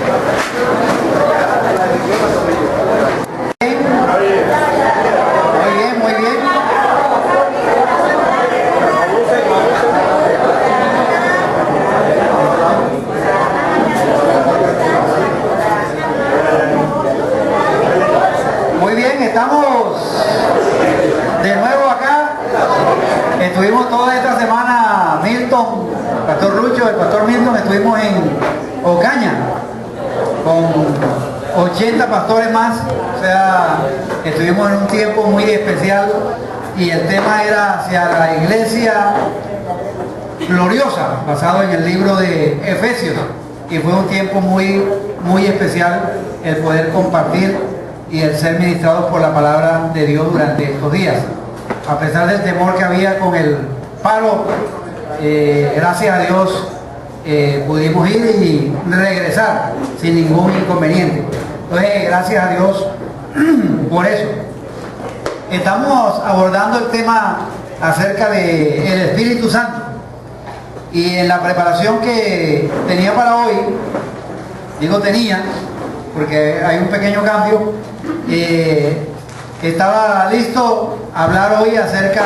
Muy bien. Muy bien, estamos de nuevo acá. Estuvimos toda esta semana, Milton, el pastor Lucho, el pastor Milton, estuvimos en Ocaña con 80 pastores más. O sea, estuvimos en un tiempo muy especial y el tema era hacia la iglesia gloriosa, basado en el libro de Efesios, y fue un tiempo muy especial el poder compartir y el ser ministrados por la palabra de Dios durante estos días. A pesar del temor que había con el paro, gracias a Dios pudimos ir y regresar sin ningún inconveniente. Entonces, gracias a Dios por eso. Estamos abordando el tema acerca del Espíritu Santo, y en la preparación que tenía para hoy, digo tenía porque hay un pequeño cambio, estaba listo a hablar hoy acerca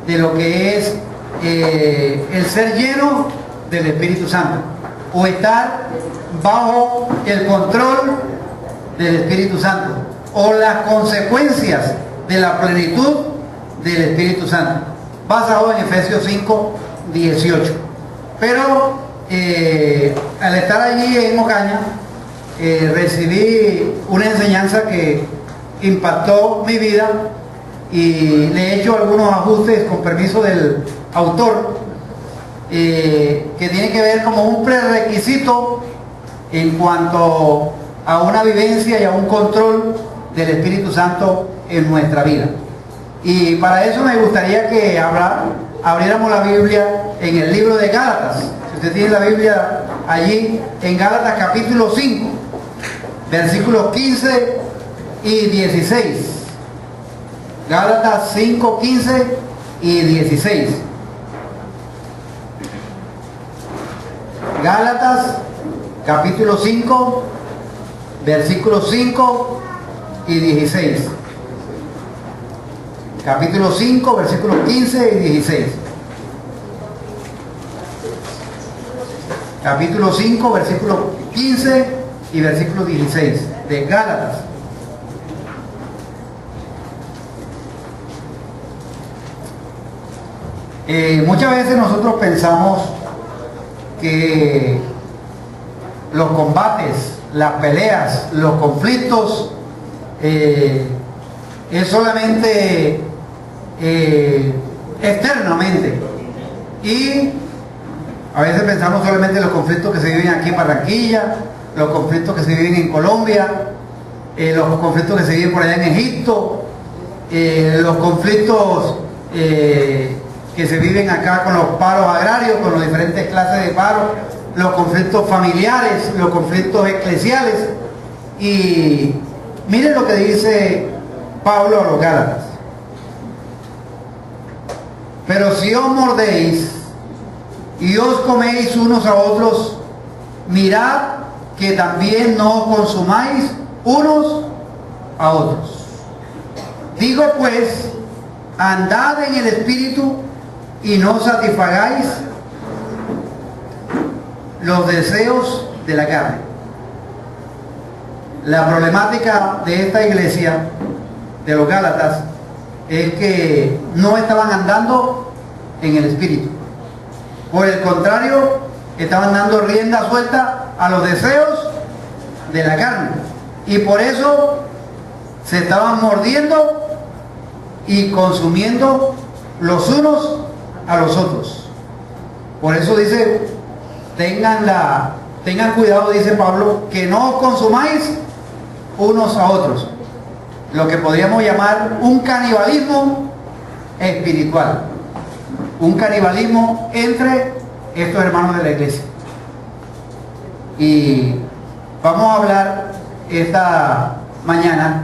de lo que es el ser lleno del Espíritu Santo, o estar bajo el control del Espíritu Santo, o las consecuencias de la plenitud del Espíritu Santo, basado en Efesios 5, 18. Pero al estar allí en Ocaña, recibí una enseñanza que impactó mi vida, y le he hecho algunos ajustes con permiso del autor, que tiene que ver como un prerequisito en cuanto a una vivencia y a un control del Espíritu Santo en nuestra vida. Y para eso me gustaría que abriéramos la Biblia en el libro de Gálatas. Si usted tiene la Biblia allí, en Gálatas capítulo 5, versículos 15 y 16. Gálatas 5, 15 y 16. Gálatas capítulo 5, versículos 5 y 16. Capítulo 5, versículos 15 y 16. Capítulo 5, versículos 15 y versículo 16 de Gálatas. Muchas veces nosotros pensamos que los combates, las peleas, los conflictos es solamente externamente, y a veces pensamos solamente en los conflictos que se viven aquí en Barranquilla, los conflictos que se viven en Colombia, los conflictos que se viven por allá en Egipto, los conflictos que se viven acá con los paros agrarios, con las diferentes clases de paros, los conflictos familiares, los conflictos eclesiales. Y miren lo que dice Pablo a los Gálatas: pero si os mordéis y os coméis unos a otros, mirad que también no os consumáis unos a otros. Digo pues, andad en el Espíritu y no satisfagáis los deseos de la carne. La problemática de esta iglesia de los Gálatas es que no estaban andando en el Espíritu. Por el contrario, estaban dando rienda suelta a los deseos de la carne, y por eso se estaban mordiendo y consumiendo los unos a los otros. Por eso dice, tengan cuidado, dice Pablo, que no os consumáis unos a otros, lo que podríamos llamar un canibalismo espiritual, un canibalismo entre estos hermanos de la iglesia. Y vamos a hablar esta mañana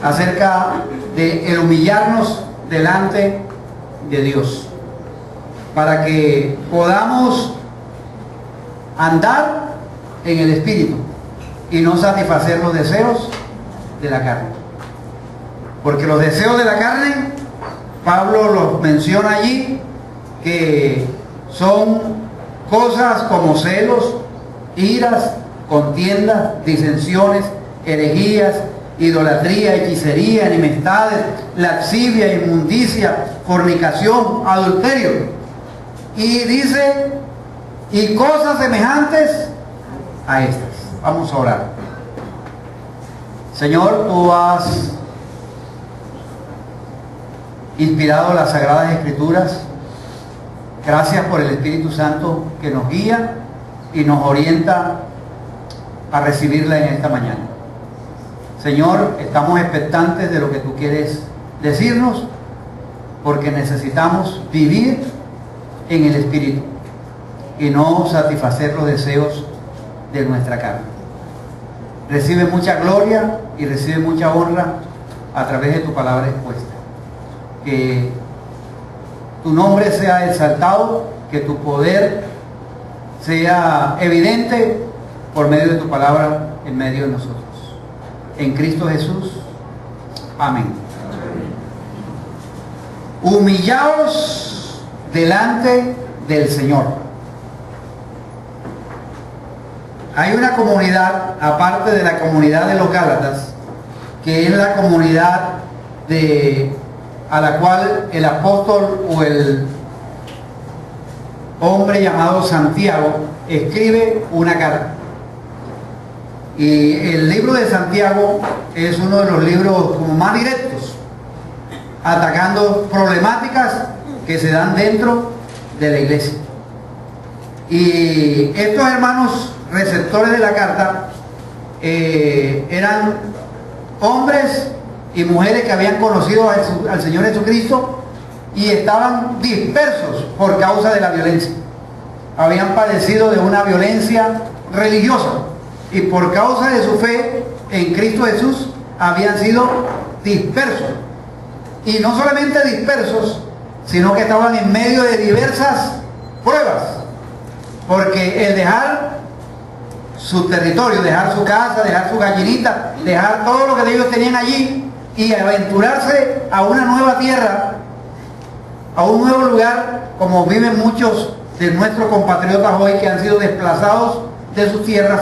acerca de el humillarnos delante de Dios, para que podamos andar en el Espíritu y no satisfacer los deseos de la carne. Porque los deseos de la carne, Pablo los menciona allí, que son cosas como celos, iras, contiendas, disensiones, herejías, idolatría, hechicería, enemistades, lascivia, inmundicia, fornicación, adulterio. Y dice, y cosas semejantes a estas. Vamos a orar. Señor, tú has inspirado las Sagradas Escrituras. Gracias por el Espíritu Santo que nos guía y nos orienta a recibirla en esta mañana. Señor, estamos expectantes de lo que tú quieres decirnos, porque necesitamos vivir en el Espíritu y no satisfacer los deseos de nuestra carne. Recibe mucha gloria y recibe mucha honra a través de tu palabra expuesta. Que tu nombre sea exaltado, que tu poder sea evidente por medio de tu palabra en medio de nosotros. En Cristo Jesús. Amén. Humillaos delante del Señor. Hay una comunidad, aparte de la comunidad de los Gálatas, que es la comunidad a la cual el apóstol o el hombre llamado Santiago escribe una carta. Y el libro de Santiago es uno de los libros como más directos, atacando problemáticas que se dan dentro de la iglesia. Y estos hermanos receptores de la carta eran hombres y mujeres que habían conocido al Señor Jesucristo y estaban dispersos por causa de la violencia. Habían padecido de una violencia religiosa y por causa de su fe en Cristo Jesús habían sido dispersos. Y no solamente dispersos, sino que estaban en medio de diversas pruebas. Porque el dejar su territorio, dejar su casa, dejar su gallinita, dejar todo lo que ellos tenían allí y aventurarse a una nueva tierra, a un nuevo lugar, como viven muchos de nuestros compatriotas hoy que han sido desplazados de sus tierras,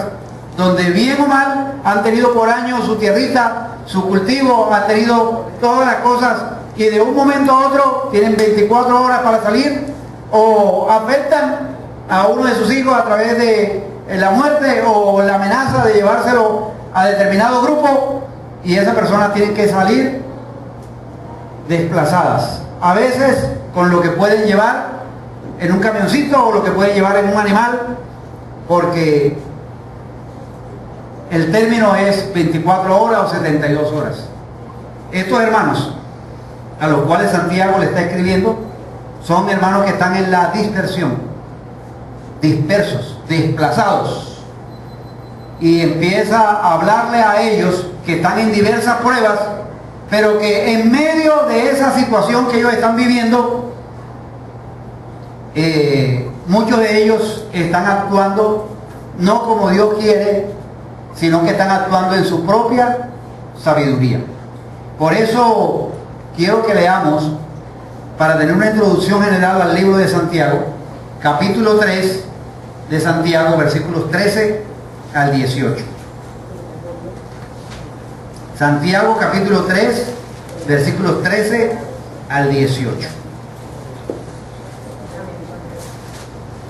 donde bien o mal han tenido por años su tierrita, su cultivo, han tenido todas las cosas y de un momento a otro tienen 24 horas para salir o afectan a uno de sus hijos a través de la muerte o la amenaza de llevárselo a determinado grupo y esas personas tienen que salir desplazadas, a veces con lo que pueden llevar en un camioncito o lo que pueden llevar en un animal, porque el término es 24 horas o 72 horas. Estos hermanos a los cuales Santiago le está escribiendo son hermanos que están en la dispersión, dispersos, desplazados, y empieza a hablarle a ellos que están en diversas pruebas, pero que en medio de esa situación que ellos están viviendo, muchos de ellos están actuando no como Dios quiere, sino que están actuando en su propia sabiduría. Por eso quiero que leamos, para tener una introducción general al libro de Santiago, capítulo 3 de Santiago, versículos 13 al 18. Santiago capítulo 3, versículos 13 al 18.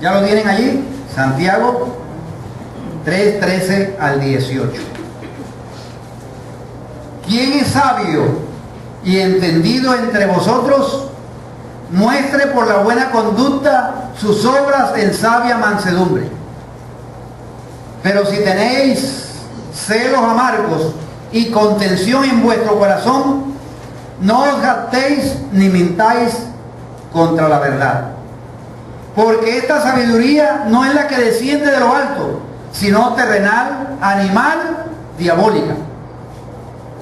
¿Ya lo tienen allí? Santiago 3, 13 al 18. ¿Quién es sabio y entendido entre vosotros? Muestre por la buena conducta sus obras en sabia mansedumbre. Pero si tenéis celos amargos y contención en vuestro corazón, no os jactéis ni mintáis contra la verdad. Porque esta sabiduría no es la que desciende de lo alto, sino terrenal, animal, diabólica.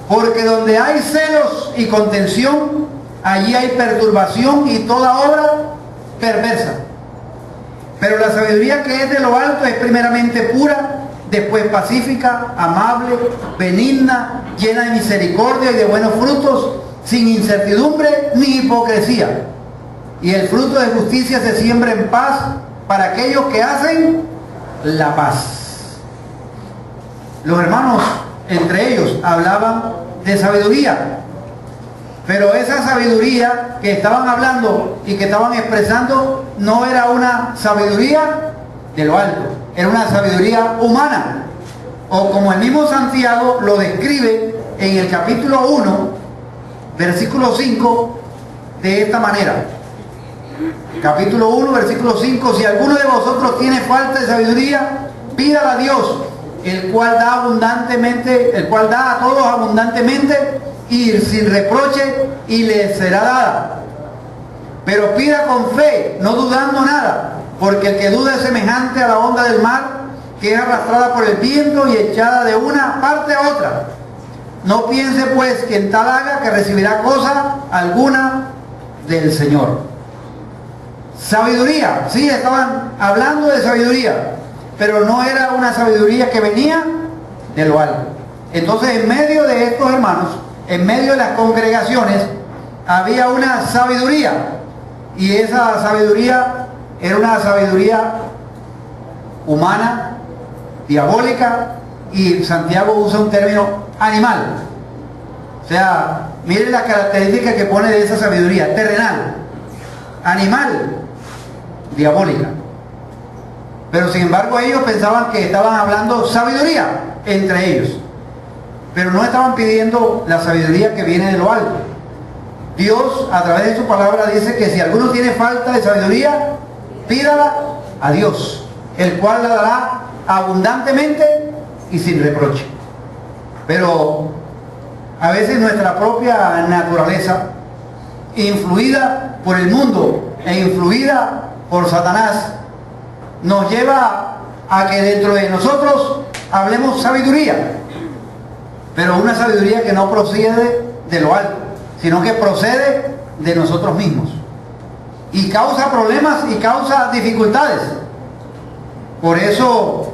Porque donde hay celos y contención, allí hay perturbación y toda obra perversa. Pero la sabiduría que es de lo alto es primeramente pura, después pacífica, amable, benigna, llena de misericordia y de buenos frutos, sin incertidumbre ni hipocresía. Y el fruto de justicia se siembra en paz para aquellos que hacen la paz. Los hermanos, entre ellos, hablaban de sabiduría, pero esa sabiduría que estaban hablando y que estaban expresando no era una sabiduría de lo alto, era una sabiduría humana, o como el mismo Santiago lo describe en el capítulo 1, versículo 5, de esta manera. Capítulo 1, versículo 5: si alguno de vosotros tiene falta de sabiduría, pídala a Dios, el cual da abundantemente, el cual da a todos abundantemente y sin reproche, y le será dada. Pero pida con fe, no dudando nada, porque el que duda es semejante a la onda del mar, que es arrastrada por el viento y echada de una parte a otra. No piense pues que en tal haga que recibirá cosa alguna del Señor. Sabiduría, sí, estaban hablando de sabiduría, pero no era una sabiduría que venía de lo alto. Entonces, en medio de estos hermanos, en medio de las congregaciones, había una sabiduría, y esa sabiduría era una sabiduría humana, diabólica, y Santiago usa un término animal. O sea, miren las características que pone de esa sabiduría: terrenal, animal, diabólica. Pero sin embargo ellos pensaban que estaban hablando sabiduría entre ellos, pero no estaban pidiendo la sabiduría que viene de lo alto. Dios, a través de su palabra, dice que si alguno tiene falta de sabiduría, pídala a Dios, el cual la dará abundantemente y sin reproche. Pero a veces nuestra propia naturaleza, influida por el mundo e influida por Satanás, nos lleva a que dentro de nosotros hablemos sabiduría, pero una sabiduría que no procede de lo alto, sino que procede de nosotros mismos, y causa problemas y causa dificultades. Por eso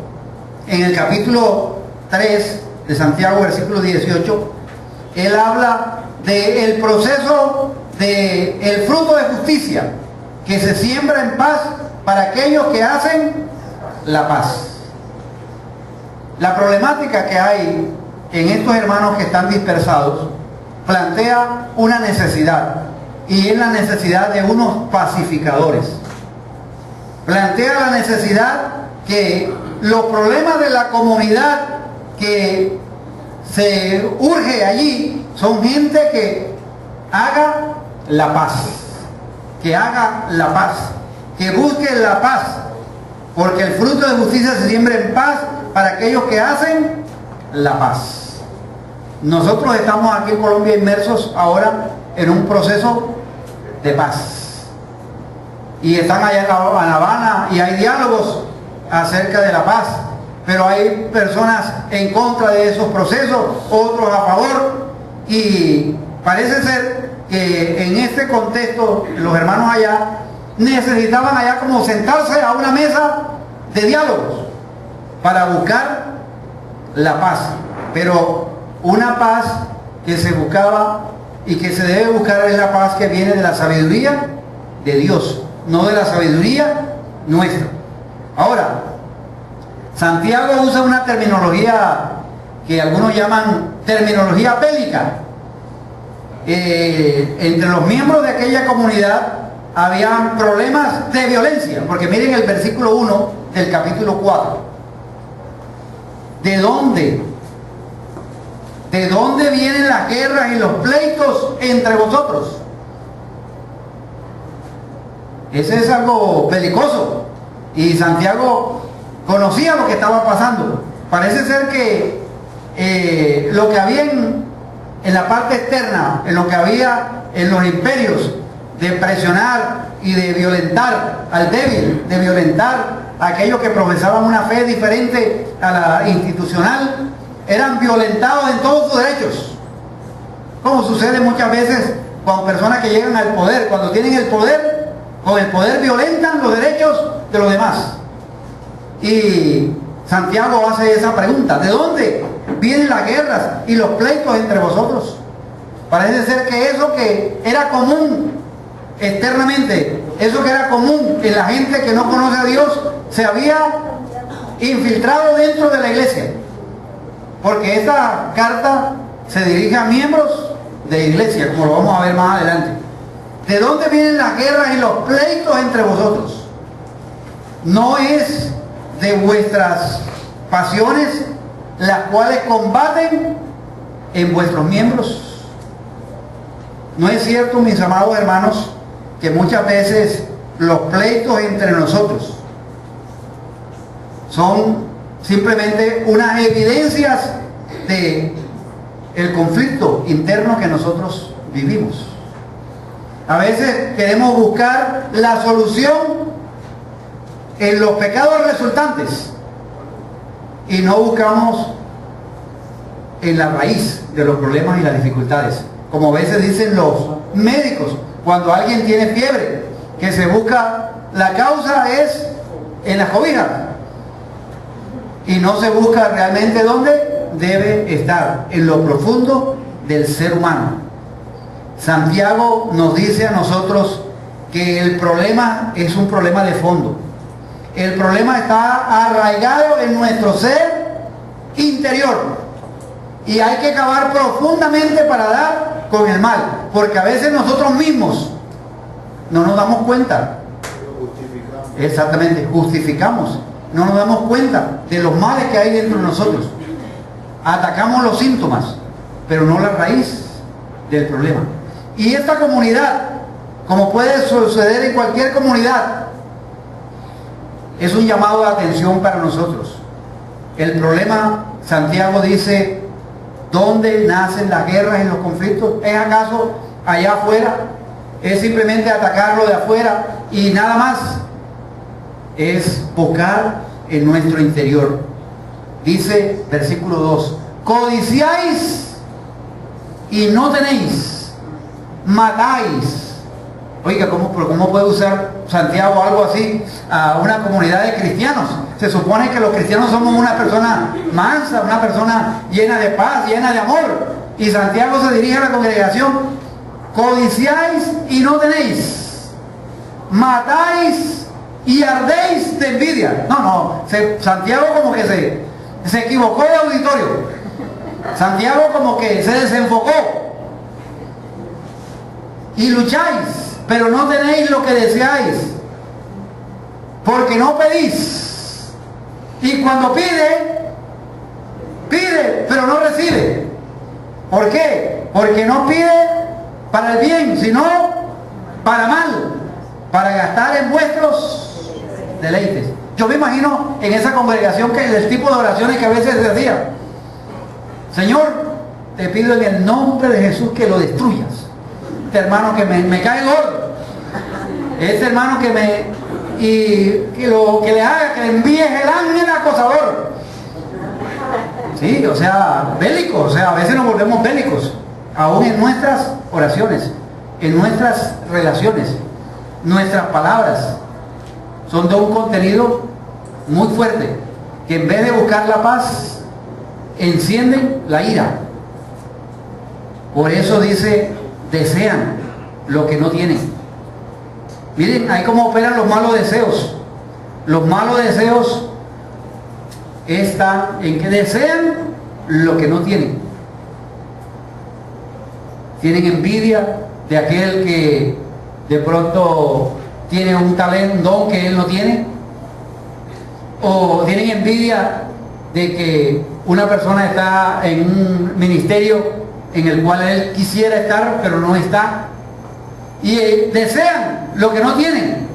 en el capítulo 3 de Santiago, versículo 18, él habla del proceso del fruto de justicia que se siembra en paz para aquellos que hacen la paz. La problemática que hay en estos hermanos que están dispersados plantea una necesidad, y es la necesidad de unos pacificadores. Plantea la necesidad que los problemas de la comunidad que se urge allí son gente que haga la paz, que haga la paz, que busque la paz, porque el fruto de justicia se siembra en paz para aquellos que hacen la paz. Nosotros estamos aquí en Colombia inmersos ahora en un proceso de paz, y están allá en La Habana y hay diálogos acerca de la paz, pero hay personas en contra de esos procesos, otros a favor, y parece ser que en este contexto los hermanos allá necesitaban allá como sentarse a una mesa de diálogos para buscar la paz, pero una paz que se buscaba y que se debe buscar es la paz que viene de la sabiduría de Dios, no de la sabiduría nuestra. Ahora, Santiago usa una terminología que algunos llaman terminología bélica. Entre los miembros de aquella comunidad habían problemas de violencia, porque miren el versículo 1 del capítulo 4. ¿De dónde? ¿De dónde vienen las guerras y los pleitos entre vosotros? Ese es algo belicoso, y Santiago conocía lo que estaba pasando. Parece ser que lo que había en la parte externa, en lo que había en los imperios, de presionar y de violentar al débil, de violentar a aquellos que profesaban una fe diferente a la institucional, eran violentados en todos sus derechos, como sucede muchas veces con personas que llegan al poder. Cuando tienen el poder, con el poder violentan los derechos de los demás. Y Santiago hace esa pregunta: ¿de dónde vienen las guerras y los pleitos entre vosotros? Parece ser que eso que era común externamente, eso que era común en la gente que no conoce a Dios, se había infiltrado dentro de la iglesia. Porque esta carta se dirige a miembros de iglesia, como lo vamos a ver más adelante. ¿De dónde vienen las guerras y los pleitos entre vosotros? No es de vuestras pasiones las cuales combaten en vuestros miembros. ¿No es cierto, mis amados hermanos, que muchas veces los pleitos entre nosotros son simplemente unas evidencias de el conflicto interno que nosotros vivimos? A veces queremos buscar la solución en los pecados resultantes y no buscamos en la raíz de los problemas y las dificultades. Como a veces dicen los médicos, cuando alguien tiene fiebre, que se busca, la causa es en las cobijas y no se busca realmente dónde debe estar, en lo profundo del ser humano. Santiago nos dice a nosotros que el problema es un problema de fondo. El problema está arraigado en nuestro ser interior y hay que cavar profundamente para dar con el mal, porque a veces nosotros mismos no nos damos cuenta. Exactamente, justificamos, no nos damos cuenta de los males que hay dentro de nosotros. Atacamos los síntomas, pero no la raíz del problema. Y esta comunidad, como puede suceder en cualquier comunidad, es un llamado de atención para nosotros. El problema, Santiago dice, ¿dónde nacen las guerras y los conflictos? ¿Es acaso allá afuera? ¿Es simplemente atacarlo de afuera y nada más? Es buscar en nuestro interior. Dice, versículo 2, codiciáis y no tenéis, matáis. Oiga, ¿cómo puede usar Santiago algo así a una comunidad de cristianos? Se supone que los cristianos somos una persona mansa, una persona llena de paz, llena de amor. Y Santiago se dirige a la congregación: codiciáis y no tenéis, matáis y ardéis de envidia. Santiago como que se equivocó de auditorio. Santiago como que se desenfocó. Y lucháis, pero no tenéis lo que deseáis, porque no pedís. Y cuando pide, pero no recibe. ¿Por qué? Porque no pide para el bien, sino para mal, para gastar en vuestros deleites. Yo me imagino en esa congregación que el tipo de oraciones que a veces se hacía: Señor, te pido en el nombre de Jesús que lo destruyas. Este hermano que me cae gordo, este hermano que le haga, que le envíes el ángel acosador. Sí, o sea, bélicos, o sea, a veces nos volvemos bélicos, aún en nuestras oraciones, en nuestras relaciones. Nuestras palabras son de un contenido muy fuerte, que en vez de buscar la paz, encienden la ira. Por eso dice, desean lo que no tienen. Miren, ahí cómo operan los malos deseos. Los malos deseos están en que desean lo que no tienen. Tienen envidia de aquel que de pronto tiene un talento, un don que él no tiene. O tienen envidia de que una persona está en un ministerio en el cual él quisiera estar, pero no está. Y desean lo que no tienen.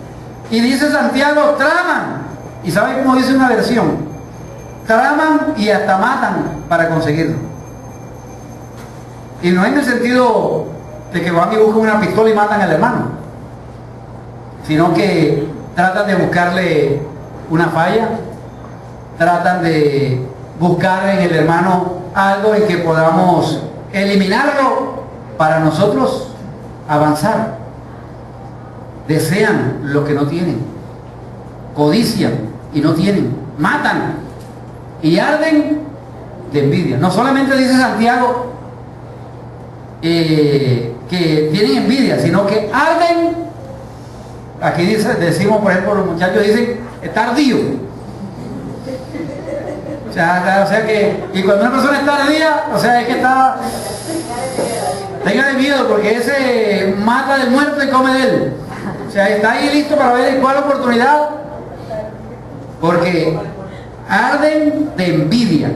Y dice Santiago, traman. ¿Y sabe cómo dice una versión? Traman y hasta matan para conseguirlo. Y no en el sentido de que van y buscan una pistola y matan al hermano, sino que tratan de buscarle una falla, tratan de buscar en el hermano algo en que podamos eliminarlo para nosotros avanzar. Desean lo que no tienen, codician y no tienen, matan y arden de envidia. No solamente dice Santiago que tienen envidia, sino que arden. Aquí decimos, por ejemplo, los muchachos dicen, está ardido. O sea que, y cuando una persona está ardida, o sea, es que está, tenga de miedo, porque ese mata del muerto y come de él. O sea, está ahí listo para ver cuál oportunidad, porque arden de envidia.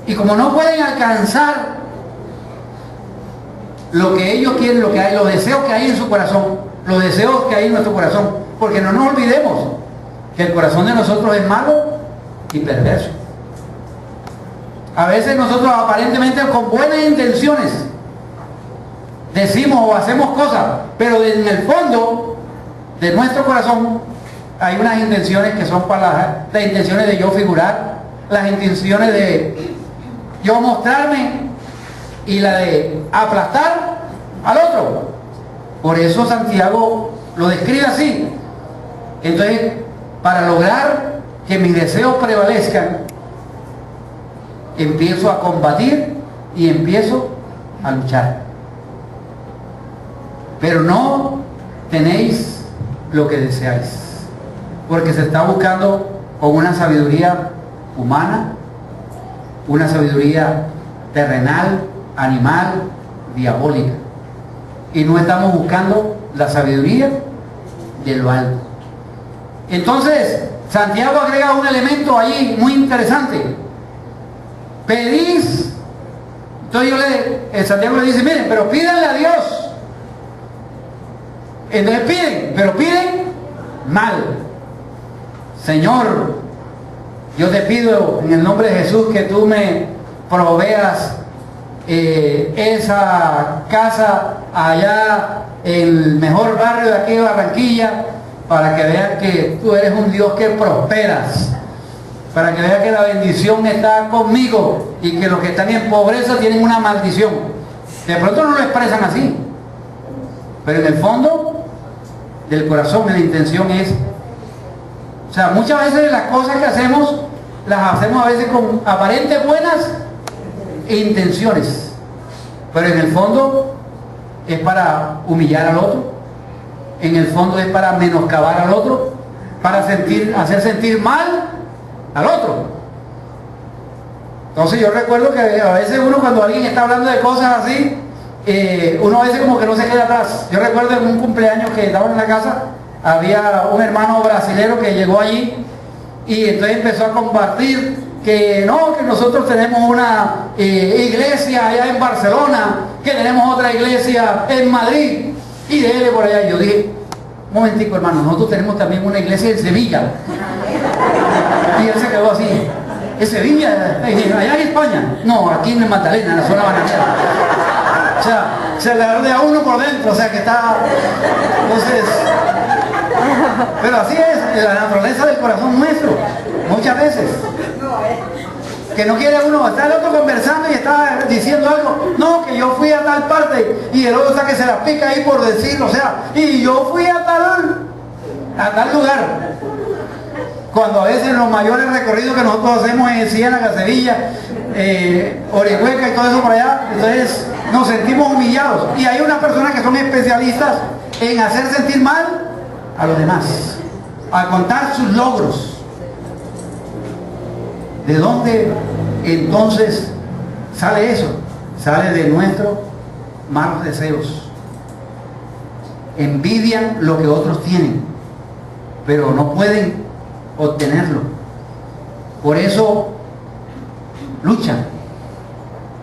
Y como no pueden alcanzar lo que ellos quieren, lo que hay, los deseos que hay en su corazón, los deseos que hay en nuestro corazón, porque no nos olvidemos que el corazón de nosotros es malo y perverso. A veces nosotros aparentemente con buenas intenciones decimos o hacemos cosas, pero en el fondo de nuestro corazón hay unas intenciones que son para las intenciones de yo figurar, las intenciones de yo mostrarme y la de aplastar al otro. Por eso Santiago lo describe así. Entonces, para lograr que mis deseos prevalezcan, empiezo a combatir y empiezo a luchar. Pero no tenéis lo que deseáis, porque se está buscando con una sabiduría humana, una sabiduría terrenal, animal, diabólica. Y no estamos buscando la sabiduría de lo alto. Entonces, Santiago agrega un elemento ahí muy interesante. Pedís. Entonces Santiago le dice, miren, pero pídanle a Dios. Entonces piden, pero piden mal. Señor, yo te pido en el nombre de Jesús que tú me proveas esa casa allá en el mejor barrio de aquí de Barranquilla, para que vean que tú eres un Dios que prosperas, para que vean que la bendición está conmigo y que los que están en pobreza tienen una maldición. De pronto no lo expresan así, pero en el fondo del corazón la intención es, o sea, muchas veces las cosas que hacemos las hacemos a veces con aparentes buenas intenciones, pero en el fondo es para humillar al otro, en el fondo es para menoscabar al otro, para hacer sentir mal al otro. Entonces yo recuerdo que a veces uno, cuando alguien está hablando de cosas así, uno a veces como que no se queda atrás. Yo recuerdo en un cumpleaños que estaba en la casa, había un hermano brasilero que llegó allí y entonces empezó a compartir que no, que nosotros tenemos una iglesia allá en Barcelona, que tenemos otra iglesia en Madrid y de él por allá. Y yo dije, un momentico, hermano, nosotros tenemos también una iglesia en Sevilla. Y él se quedó así, ¿en Sevilla? ¿Allá en España? No, aquí en Magdalena, en la zona bananera. O sea, se le arde a uno por dentro, o sea que está. Entonces, pero así es la naturaleza del corazón nuestro, muchas veces. Que no quiere uno, está el otro conversando y está diciendo algo, no, que yo fui a tal parte, y el otro está que se la pica ahí por decirlo, o sea, y yo fui a tal lugar. Cuando a veces los mayores recorridos que nosotros hacemos en Ciénaga, Sevilla, Orihueca y todo eso por allá, entonces nos sentimos humillados. Y hay unas personas que son especialistas en hacer sentir mal a los demás, a contar sus logros. ¿De dónde entonces sale eso? Sale de nuestros malos deseos. Envidian lo que otros tienen, pero no pueden obtenerlo. Por eso luchan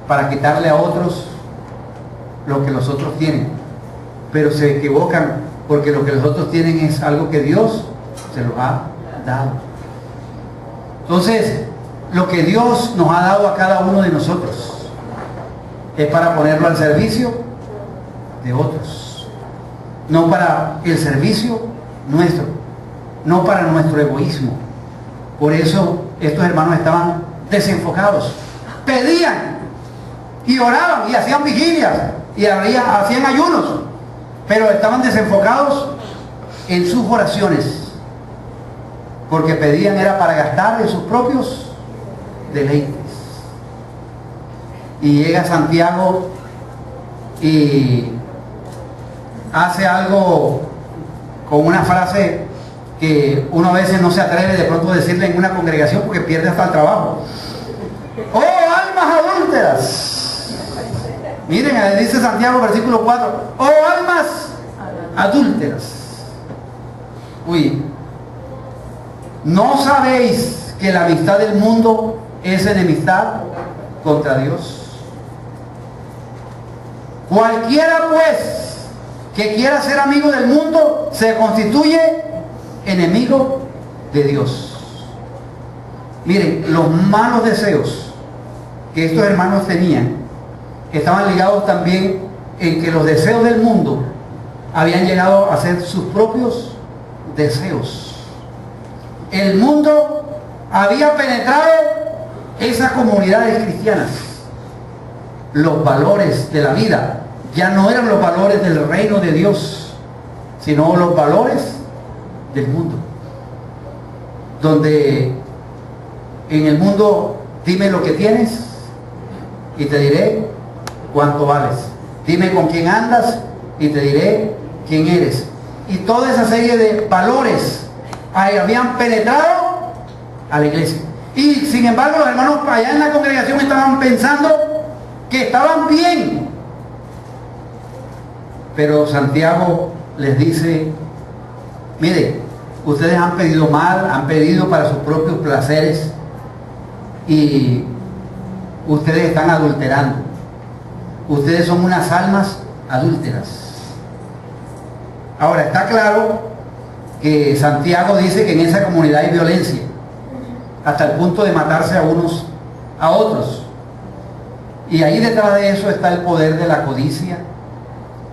para quitarle a otros lo que los otros tienen, pero se equivocan, porque lo que los otros tienen es algo que Dios se los ha dado. Entonces, lo que Dios nos ha dado a cada uno de nosotros es para ponerlo al servicio de otros, no para el servicio nuestro, no para nuestro egoísmo. Por eso estos hermanos estaban desenfocados, pedían y oraban y hacían vigilias y hacían ayunos, pero estaban desenfocados en sus oraciones, porque pedían era para gastar en sus propios deleites. Y llega Santiago y hace algo con una frase que uno a veces no se atreve de pronto a decirle en una congregación porque pierde hasta el trabajo. ¡Oh, almas adúlteras! Miren, ahí dice Santiago, versículo 4. ¡Oh, almas adúlteras! Uy, ¿no sabéis que la amistad del mundo es enemistad contra Dios? Cualquiera pues que quiera ser amigo del mundo se constituye enemigo de Dios. Miren, los malos deseos que estos hermanos tenían estaban ligados también en que los deseos del mundo habían llegado a ser sus propios deseos. El mundo había penetrado esas comunidades cristianas. Los valores de la vida ya no eran los valores del reino de Dios, sino los valores del mundo. Donde en el mundo, dime lo que tienes y te diré cuánto vales. Dime con quién andas y te diré quién eres. Y toda esa serie de valores habían penetrado a la iglesia. Y sin embargo los hermanos allá en la congregación estaban pensando que estaban bien. Pero Santiago les dice, mire, ustedes han pedido mal, han pedido para sus propios placeres y ustedes están adulterando. Ustedes son unas almas adúlteras. Ahora, está claro que Santiago dice que en esa comunidad hay violencia, hasta el punto de matarse a unos a otros. Y ahí detrás de eso está el poder de la codicia,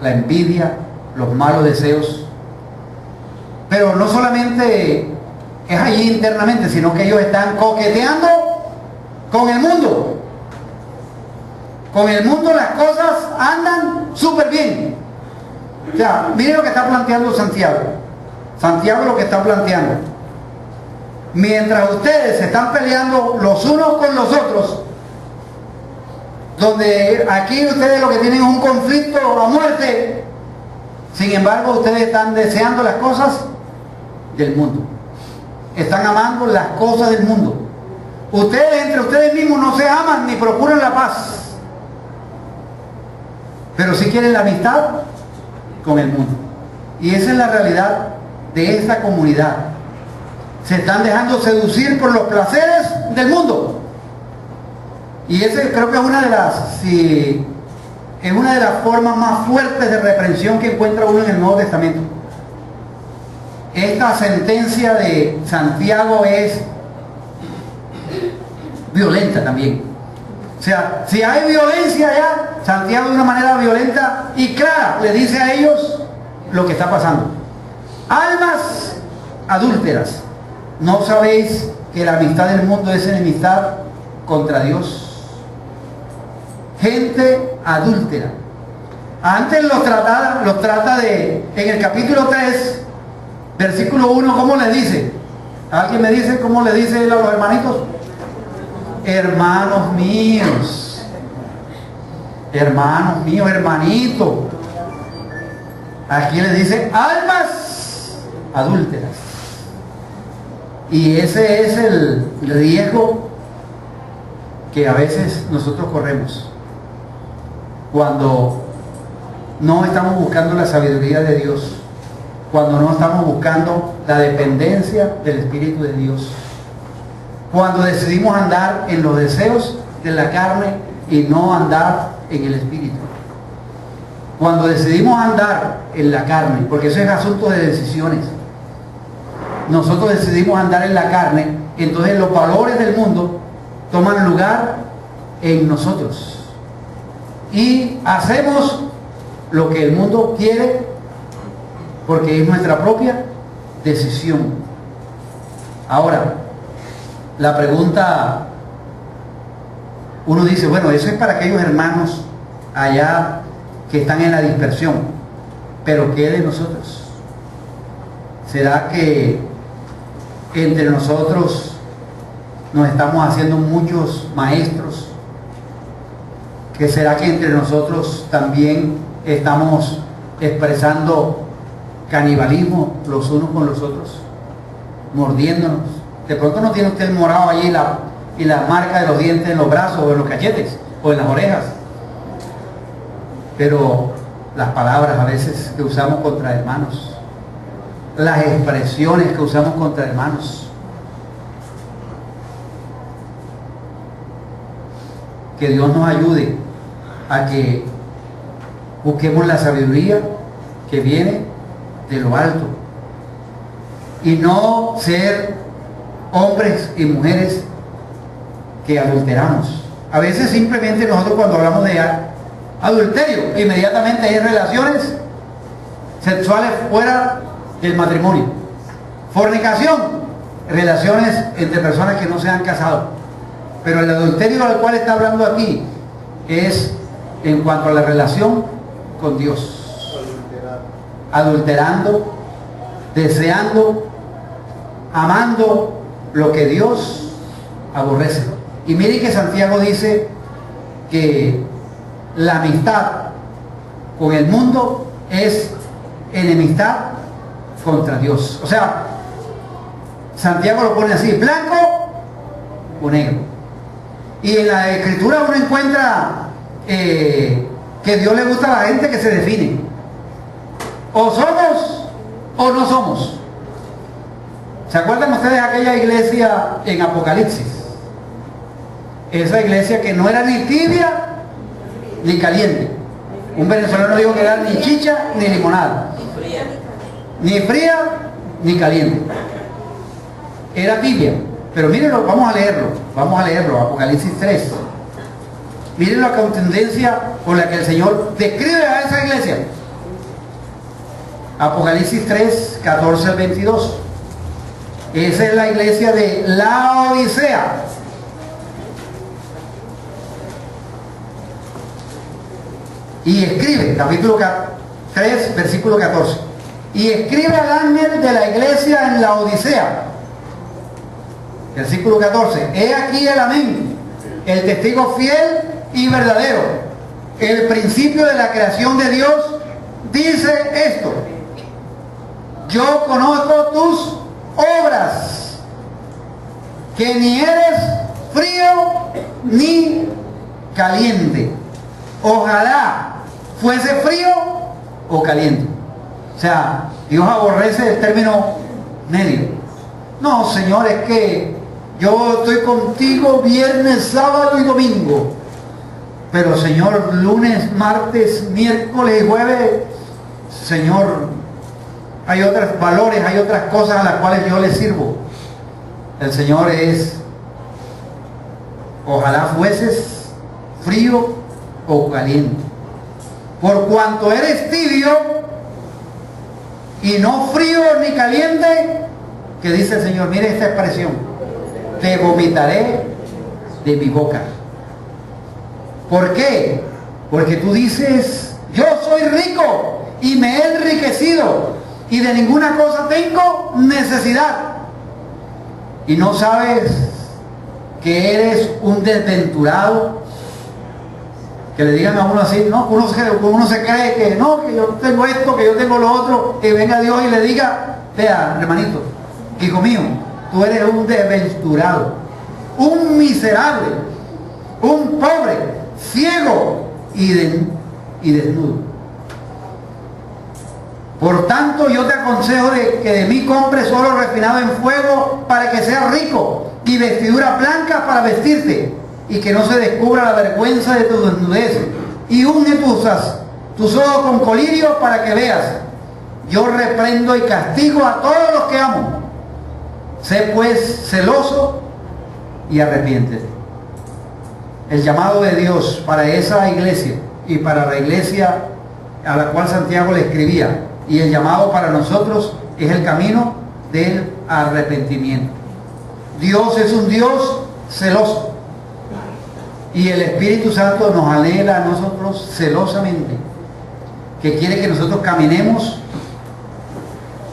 la envidia, los malos deseos. Pero no solamente es allí internamente, sino que ellos están coqueteando con el mundo. Con el mundo las cosas andan súper bien. O sea, miren lo que está planteando Santiago. Santiago lo que está planteando. Mientras ustedes se están peleando los unos con los otros, donde aquí ustedes lo que tienen es un conflicto a muerte, sin embargo ustedes están deseando las cosas del mundo. Están amando las cosas del mundo. Ustedes entre ustedes mismos no se aman ni procuran la paz, pero sí quieren la amistad con el mundo. Y esa es la realidad de esta comunidad. Se están dejando seducir por los placeres del mundo. Y ese creo que es una de las formas más fuertes de reprensión que encuentra uno en el Nuevo Testamento. Esta sentencia de Santiago es violenta también. O sea, si hay violencia allá, Santiago de una manera violenta y clara le dice a ellos lo que está pasando. Almas adúlteras, ¿no sabéis que la amistad del mundo es enemistad contra Dios? Gente adúltera. Antes los trata de, en el capítulo 3, versículo 1, ¿cómo les dice? ¿Alguien me dice cómo le dice él a los hermanitos? Hermanos míos, hermanito. Aquí les dice almas adúlteras. Y ese es el riesgo que a veces nosotros corremos cuando no estamos buscando la sabiduría de Dios, cuando no estamos buscando la dependencia del Espíritu de Dios, cuando decidimos andar en los deseos de la carne y no andar en el Espíritu. Cuando decidimos andar en la carne, porque eso es asunto de decisiones, nosotros decidimos andar en la carne, entonces los valores del mundo toman lugar en nosotros y hacemos lo que el mundo quiere porque es nuestra propia decisión. Ahora, la pregunta, uno dice, bueno, eso es para aquellos hermanos allá que están en la dispersión, pero ¿qué de nosotros? ¿Será que entre nosotros nos estamos haciendo muchos maestros. ¿Que será que entre nosotros también estamos expresando canibalismo los unos con los otros? Mordiéndonos. De pronto no tiene usted morado allí y la marca de los dientes en los brazos o en los cachetes o en las orejas. Pero las palabras a veces que usamos contra hermanos, las expresiones que usamos contra hermanos, que Dios nos ayude a que busquemos la sabiduría que viene de lo alto y no ser hombres y mujeres que adulteramos. A veces simplemente nosotros cuando hablamos de adulterio, inmediatamente hay relaciones sexuales fuera del matrimonio. Fornicación, relaciones entre personas que no se han casado. Pero el adulterio al cual está hablando aquí es en cuanto a la relación con Dios. Adulterando, deseando, amando lo que Dios aborrece. Y miren que Santiago dice que la amistad con el mundo es enemistad contra Dios. O sea, Santiago lo pone así, blanco o negro. Y en la escritura uno encuentra que Dios le gusta a la gente que se define. O somos o no somos. ¿Se acuerdan ustedes de aquella iglesia en Apocalipsis? Esa iglesia que no era ni tibia ni caliente. Un venezolano dijo que era ni chicha ni limonada. Ni fría ni caliente. Era tibia. Pero mírenlo, vamos a leerlo, Apocalipsis 3. Miren la contundencia con la que el Señor describe a esa iglesia. Apocalipsis 3, 14 al 22. Esa es la iglesia de Laodicea. Y escribe, capítulo 3, versículo 14. Y escribe al ángel de la iglesia en Laodicea. Versículo 14. He aquí el amén, el testigo fiel y verdadero, el principio de la creación de Dios, dice esto: yo conozco tus obras, que ni eres frío ni caliente. Ojalá fuese frío o caliente. O sea, Dios aborrece el término medio. No, Señor, es que yo estoy contigo viernes, sábado y domingo. Pero Señor, lunes, martes, miércoles y jueves, Señor, hay otros valores, hay otras cosas a las cuales yo le sirvo. El Señor es: ojalá fueses frío o caliente. Por cuanto eres tibio y no frío ni caliente, que dice el Señor, mire esta expresión: te vomitaré de mi boca. ¿Por qué? Porque tú dices: yo soy rico y me he enriquecido y de ninguna cosa tengo necesidad. Y no sabes que eres un desventurado. Que le digan a uno así, no, uno se cree que no, que yo tengo esto, que yo tengo lo otro, que venga Dios y le diga: vea, hermanito, hijo mío, tú eres un desventurado, un miserable, un pobre, ciego y desnudo. Por tanto, yo te aconsejo que de mí compres oro refinado en fuego para que seas rico, y vestidura blanca para vestirte, y que no se descubra la vergüenza de tu desnudez, y unge tus ojos con colirio para que veas. Yo reprendo y castigo a todos los que amo. Sé pues celoso y arrepiéntete. El llamado de Dios para esa iglesia y para la iglesia a la cual Santiago le escribía, y el llamado para nosotros, es el camino del arrepentimiento. Dios es un Dios celoso, y el Espíritu Santo nos anhela a nosotros celosamente, que quiere que nosotros caminemos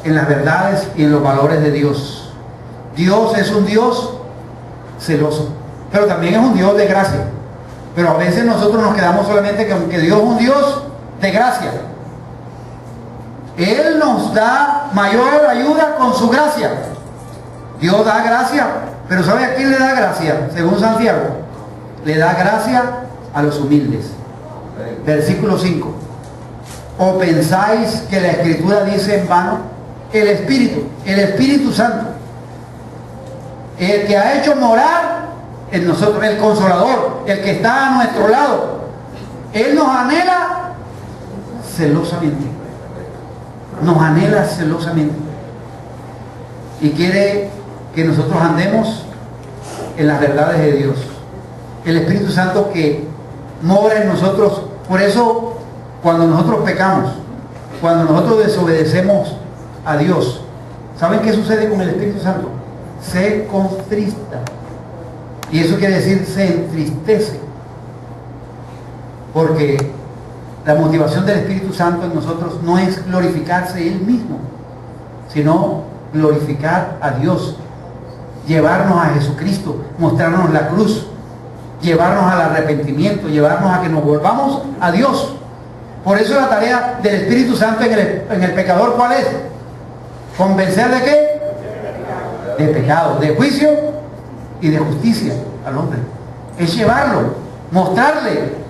en las verdades y en los valores de Dios. Dios es un Dios celoso, pero también es un Dios de gracia. Pero a veces nosotros nos quedamos solamente con que Dios es un Dios de gracia. Él nos da mayor ayuda con su gracia. Dios da gracia, pero ¿sabe a quién le da gracia? Según Santiago, le da gracia a los humildes. Versículo 5. ¿O pensáis que la Escritura dice en vano? El Espíritu Santo, el que ha hecho morar en nosotros, el Consolador, el que está a nuestro lado, Él nos anhela celosamente. Nos anhela celosamente. Y quiere que nosotros andemos en las verdades de Dios. El Espíritu Santo que mora en nosotros. Por eso, cuando nosotros pecamos, cuando nosotros desobedecemos a Dios, ¿saben qué sucede con el Espíritu Santo? Se contrista. Y eso quiere decir se entristece. Porque la motivación del Espíritu Santo en nosotros no es glorificarse Él mismo, sino glorificar a Dios, llevarnos a Jesucristo, mostrarnos la cruz, llevarnos al arrepentimiento, llevarnos a que nos volvamos a Dios. Por eso la tarea del Espíritu Santo en el pecador, ¿cuál es? ¿Convencer de qué? De pecado, de juicio y de justicia al hombre. Es llevarlo, mostrarle,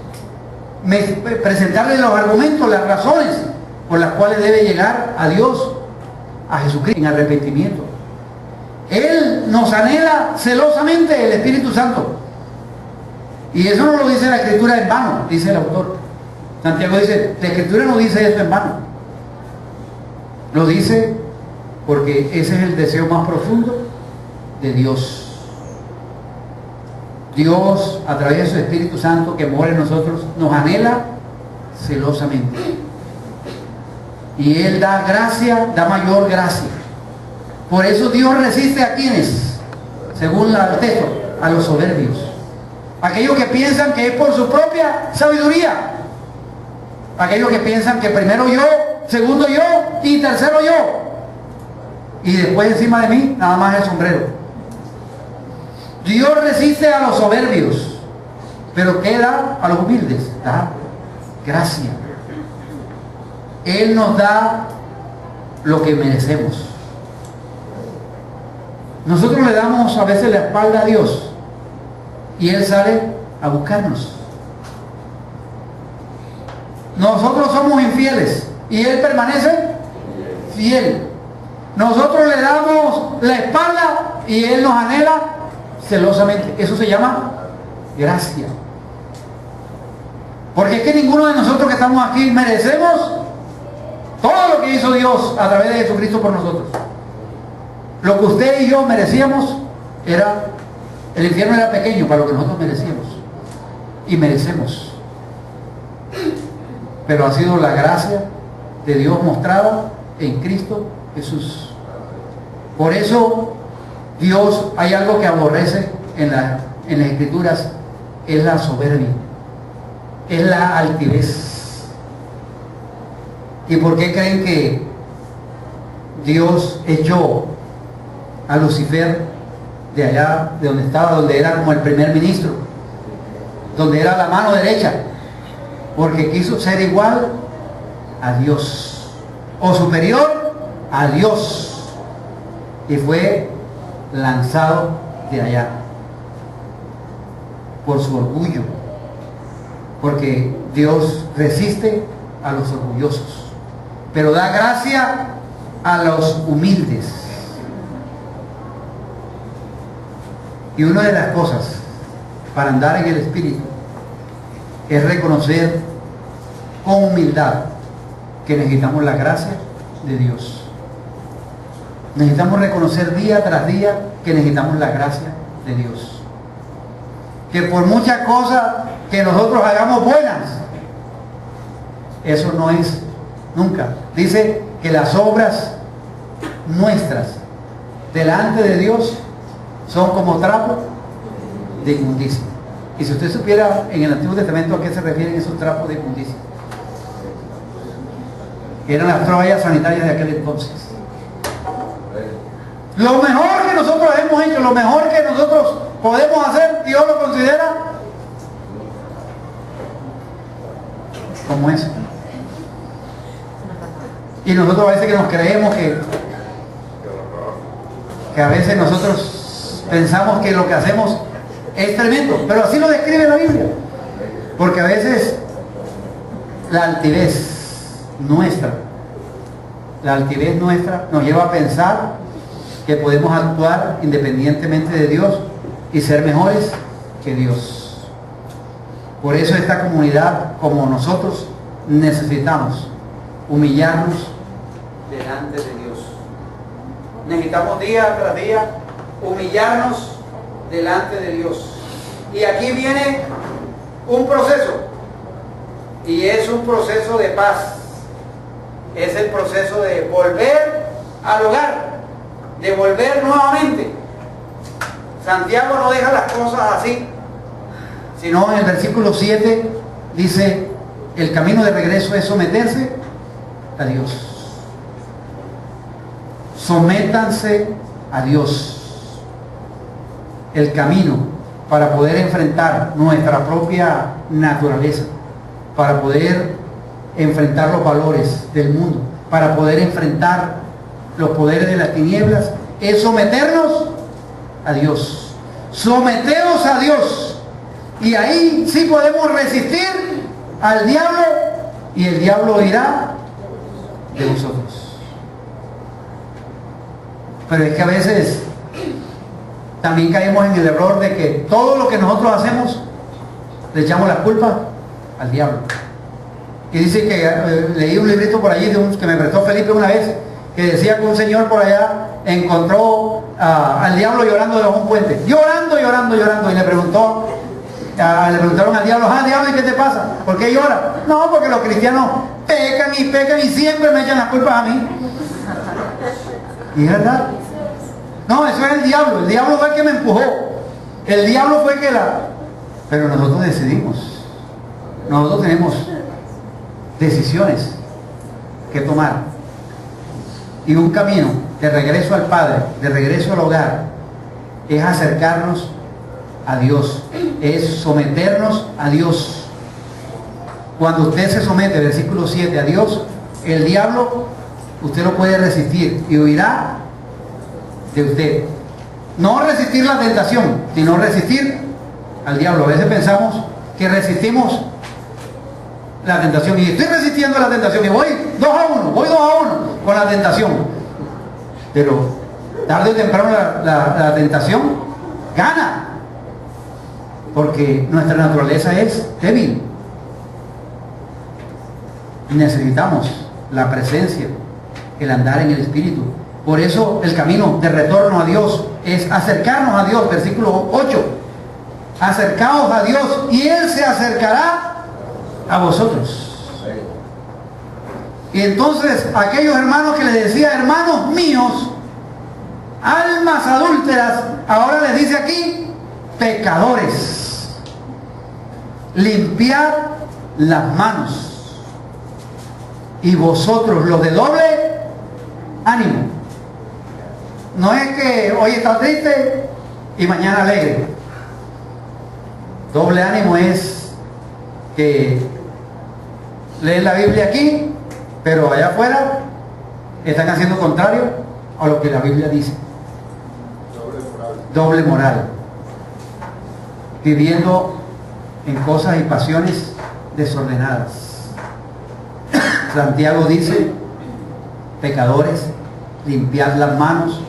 presentarle los argumentos, las razones por las cuales debe llegar a Dios, a Jesucristo, en arrepentimiento. Él nos anhela celosamente, el Espíritu Santo. Y eso no lo dice la Escritura en vano, dice el autor. Santiago dice, la Escritura no dice eso en vano. Lo dice porque ese es el deseo más profundo de Dios. Dios, a través de su Espíritu Santo que mora en nosotros, nos anhela celosamente. Y Él da gracia, da mayor gracia. Por eso Dios resiste a quienes, según el texto, a los soberbios. Aquellos que piensan que es por su propia sabiduría. Aquellos que piensan que primero yo, segundo yo y tercero yo. Y después encima de mí, nada más el sombrero. Dios resiste a los soberbios, pero ¿qué da a los humildes? Da gracia. Él nos da lo que merecemos. Nosotros le damos a veces la espalda a Dios y Él sale a buscarnos. Nosotros somos infieles y Él permanece fiel. Nosotros le damos la espalda y Él nos anhela celosamente. Eso se llama gracia. Porque es que ninguno de nosotros que estamos aquí merecemos todo lo que hizo Dios a través de Jesucristo por nosotros. Lo que usted y yo merecíamos era, el infierno era pequeño para lo que nosotros merecíamos y merecemos. Pero ha sido la gracia de Dios mostrada en Cristo Jesús. Por eso Dios, hay algo que aborrece en las Escrituras, es la soberbia, es la altivez. ¿Y por qué creen que Dios echó a Lucifer de allá, de donde estaba, donde era como el primer ministro, donde era la mano derecha? Porque quiso ser igual a Dios, o superior a Dios, y fue lanzado de allá por su orgullo, porque Dios resiste a los orgullosos, pero da gracia a los humildes. Y una de las cosas para andar en el Espíritu es reconocer con humildad que necesitamos la gracia de Dios. Necesitamos reconocer día tras día que necesitamos la gracia de Dios. Que por muchas cosas que nosotros hagamos buenas, eso no es nunca. Dice que las obras nuestras delante de Dios son como trapo de inmundicia. Y si usted supiera en el Antiguo Testamento a qué se refieren esos trapos de inmundicia, eran las toallas sanitarias de aquel entonces. Lo mejor que nosotros hemos hecho, lo mejor que nosotros podemos hacer, Dios lo considera como eso. Y nosotros a veces que nos creemos que a veces nosotros pensamos que lo que hacemos es tremendo, pero así lo describe la Biblia. Porque a veces la altivez nuestra nos lleva a pensar que podemos actuar independientemente de Dios y ser mejores que Dios. Por eso esta comunidad, como nosotros, necesitamos humillarnos delante de Dios. Necesitamos día tras día humillarnos delante de Dios. Y aquí viene un proceso, y es un proceso de paz. Es el proceso de volver al hogar, de volver nuevamente. Santiago no deja las cosas así, sino en el versículo 7 dice: el camino de regreso es someterse a Dios. Sométanse a Dios. El camino para poder enfrentar nuestra propia naturaleza, para poder enfrentar los valores del mundo, para poder enfrentar los poderes de las tinieblas, es someternos a Dios. Someteos a Dios, y ahí sí podemos resistir al diablo, y el diablo irá de vosotros. Pero es que a veces también caemos en el error de que todo lo que nosotros hacemos le echamos la culpa al diablo. Y dice que leí un librito por allí que me prestó Felipe una vez, que decía que un señor por allá encontró al diablo llorando debajo de un puente, llorando, y le preguntaron al diablo: diablo, ¿y qué te pasa? ¿Por qué llora? No, porque los cristianos pecan y siempre me echan las culpas a mí. Y es verdad. No, eso es el diablo fue el que me empujó, el diablo fue el que pero nosotros decidimos, nosotros tenemos decisiones que tomar, y un camino de regreso al Padre, de regreso al hogar, es acercarnos a Dios, es someternos a Dios. Cuando usted se somete, versículo 7, a Dios, el diablo usted lo puede resistir y huirá de usted. No resistir la tentación, sino resistir al diablo. A veces pensamos que resistimos la tentación, y estoy resistiendo la tentación y voy 2 a 1 con la tentación, pero tarde o temprano la tentación gana, porque nuestra naturaleza es débil. Necesitamos la presencia, el andar en el Espíritu. Por eso el camino de retorno a Dios es acercarnos a Dios. Versículo 8: acercaos a Dios y Él se acercará a vosotros. Y entonces aquellos hermanos que les decía hermanos míos, almas adúlteras, ahora les dice aquí pecadores. Limpiad las manos, y vosotros los de doble ánimo. No es que hoy está triste y mañana alegre. Doble ánimo es que leen la Biblia aquí, pero allá afuera están haciendo contrario a lo que la Biblia dice. Doble moral. Viviendo en cosas y pasiones desordenadas. Santiago dice: pecadores, limpiad las manos,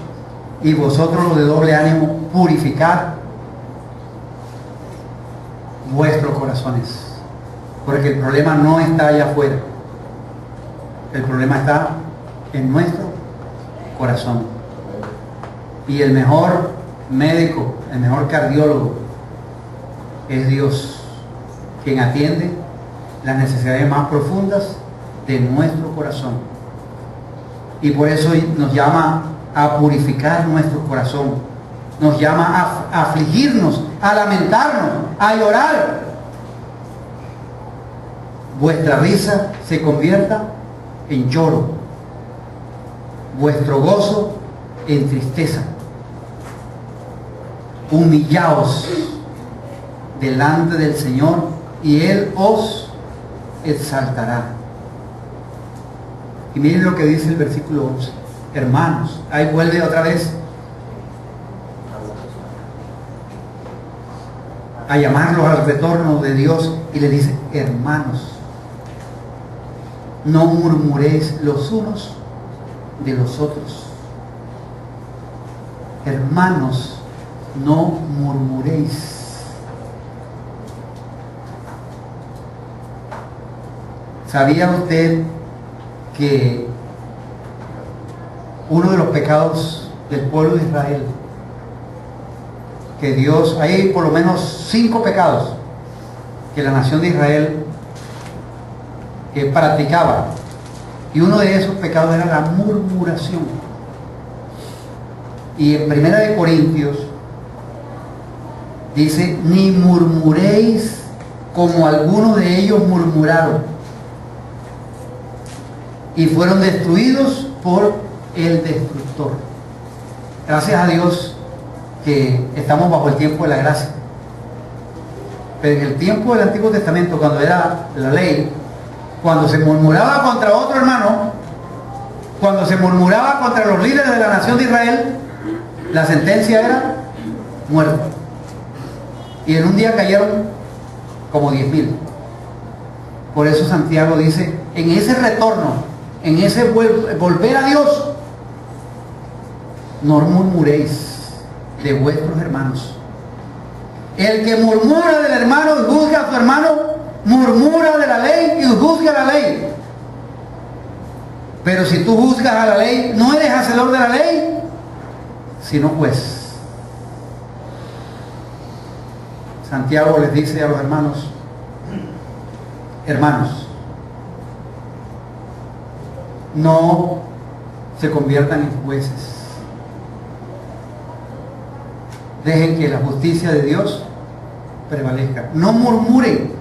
y vosotros los de doble ánimo, purificad vuestros corazones. Porque el problema no está allá afuera, el problema está en nuestro corazón. Y el mejor médico, el mejor cardiólogo es Dios, quien atiende las necesidades más profundas de nuestro corazón. Y por eso nos llama a purificar nuestro corazón, nos llama a afligirnos, a lamentarnos, a llorar. Vuestra risa se convierta en lloro, vuestro gozo en tristeza. humillaos delante del Señor y Él os exaltará. Y miren lo que dice el versículo 11. Hermanos, ahí vuelve otra vez a llamarlos al retorno de Dios y le dice: hermanos, no murmuréis los unos de los otros. Hermanos, no murmuréis. ¿Sabía usted que uno de los pecados del pueblo de Israel, que Dios, hay por lo menos 5 pecados que la nación de Israel practicaba, y uno de esos pecados era la murmuración? Y en 1 de Corintios dice: ni murmuréis como algunos de ellos murmuraron y fueron destruidos por el destructor. Gracias a Dios que estamos bajo el tiempo de la gracia. Pero en el tiempo del Antiguo Testamento, cuando era la ley, cuando se murmuraba contra otro hermano, cuando se murmuraba contra los líderes de la nación de Israel, la sentencia era muerte. Y en un día cayeron como 10.000. Por eso Santiago dice: en ese retorno, en ese volver a Dios, no murmuréis de vuestros hermanos. El que murmura del hermano y juzga a su hermano, murmura de la ley y juzga la ley. Pero si tú juzgas a la ley, no eres hacedor de la ley, sino juez. Santiago les dice a los hermanos: hermanos, no se conviertan en jueces. Dejen que la justicia de Dios prevalezca. No murmuren.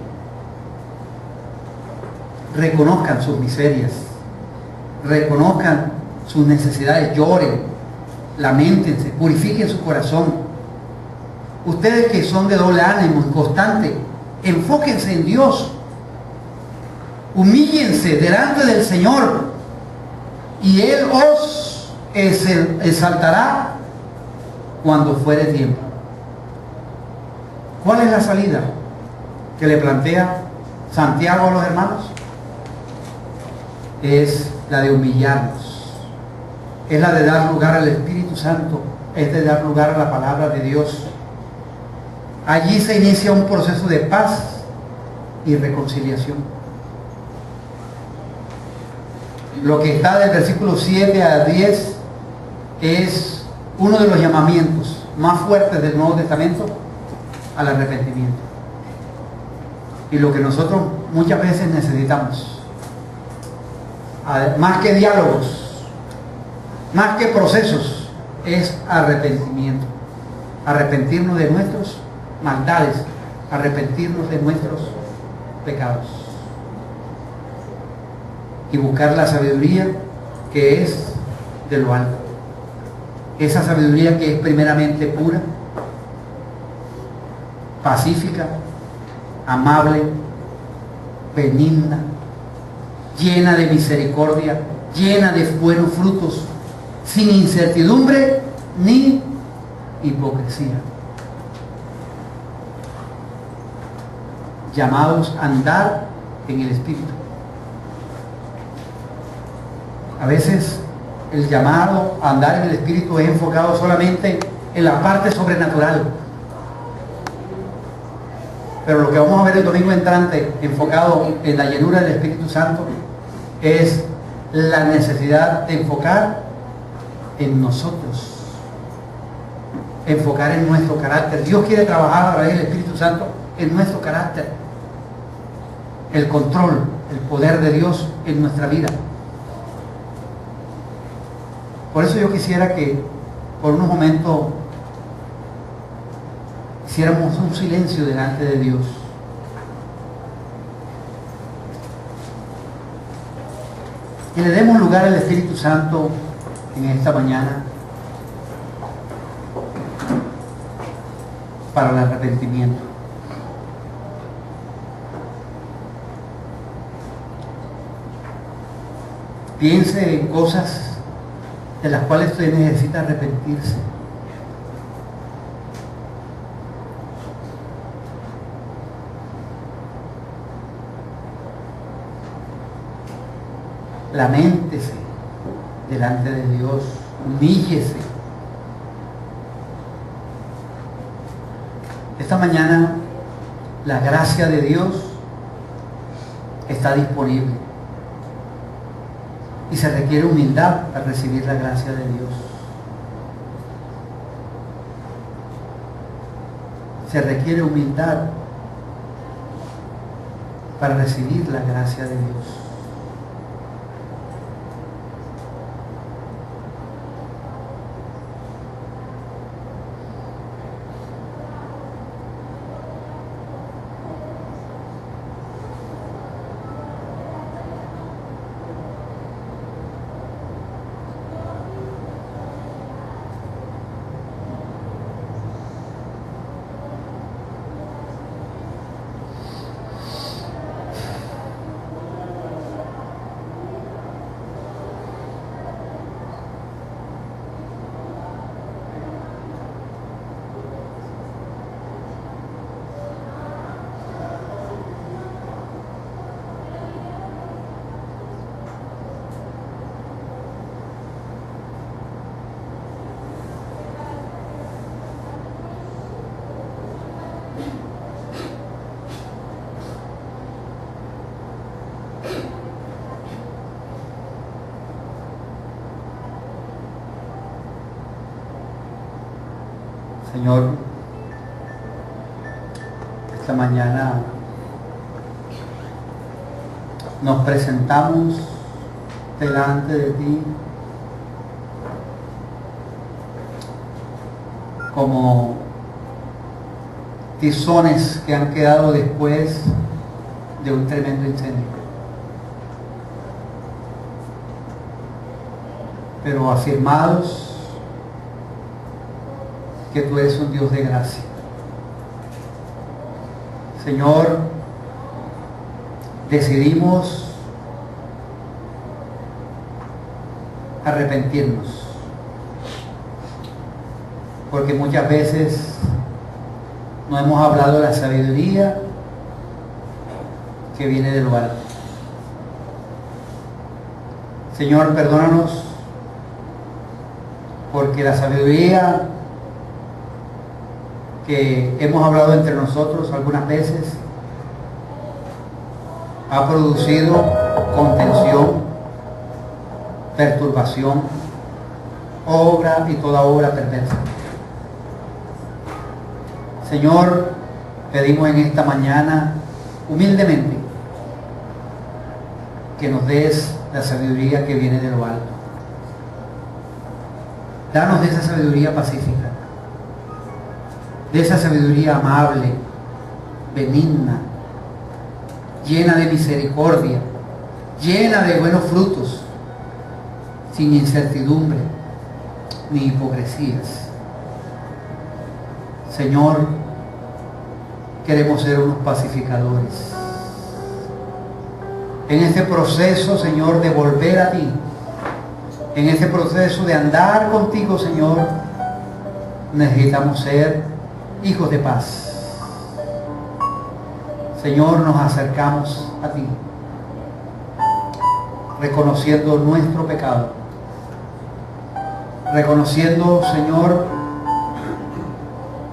Reconozcan sus miserias. Reconozcan sus necesidades. Lloren. Lamentense. Purifiquen su corazón. Ustedes que son de doble ánimo, inconstantes, enfóquense en Dios. Humíllense delante del Señor y Él os exaltará cuando fuere tiempo. ¿Cuál es la salida que le plantea Santiago a los hermanos? Es la de humillarnos, es la de dar lugar al Espíritu Santo, es de dar lugar a la palabra de Dios. Allí se inicia un proceso de paz y reconciliación. Lo que está del versículo 7 a 10 es uno de los llamamientos más fuertes del Nuevo Testamento al arrepentimiento. Y lo que nosotros muchas veces necesitamos, más que diálogos, más que procesos, es arrepentimiento. Arrepentirnos de nuestras maldades, arrepentirnos de nuestros pecados y buscar la sabiduría que es de lo alto. Esa sabiduría que es primeramente pura, pacífica, amable, benigna, llena de misericordia, llena de buenos frutos, sin incertidumbre ni hipocresía. Llamados a andar en el Espíritu. A veces el llamado a andar en el Espíritu es enfocado solamente en la parte sobrenatural. Pero lo que vamos a ver el domingo entrante, enfocado en la llenura del Espíritu Santo, es la necesidad de enfocar en nosotros, enfocar en nuestro carácter. Dios quiere trabajar a través del Espíritu Santo en nuestro carácter, el control, el poder de Dios en nuestra vida. Por eso yo quisiera que por unos momentos hiciéramos un silencio delante de Dios. Y le demos lugar al Espíritu Santo en esta mañana. para el arrepentimiento. Piense en cosas de las cuales usted necesita arrepentirse. Laméntese delante de Dios, humíllese. Esta mañana la gracia de Dios está disponible y se requiere humildad para recibir la gracia de Dios. Se requiere humildad para recibir la gracia de Dios. Señor, esta mañana nos presentamos delante de ti como tizones que han quedado después de un tremendo incendio, pero afirmados que tú eres un Dios de gracia. Señor, decidimos arrepentirnos, porque muchas veces no hemos hablado de la sabiduría que viene de lo alto. Señor, perdónanos, porque la sabiduría que hemos hablado entre nosotros algunas veces ha producido contención, perturbación, obra y toda obra perversa. Señor, pedimos en esta mañana humildemente que nos des la sabiduría que viene de lo alto. Danos de esa sabiduría pacífica, de esa sabiduría amable, benigna, llena de misericordia, llena de buenos frutos, sin incertidumbre ni hipocresías. Señor, queremos ser unos pacificadores. En este proceso, Señor, de volver a ti, en este proceso de andar contigo, Señor, necesitamos ser hijos de paz. Señor, nos acercamos a ti, reconociendo nuestro pecado, reconociendo, Señor,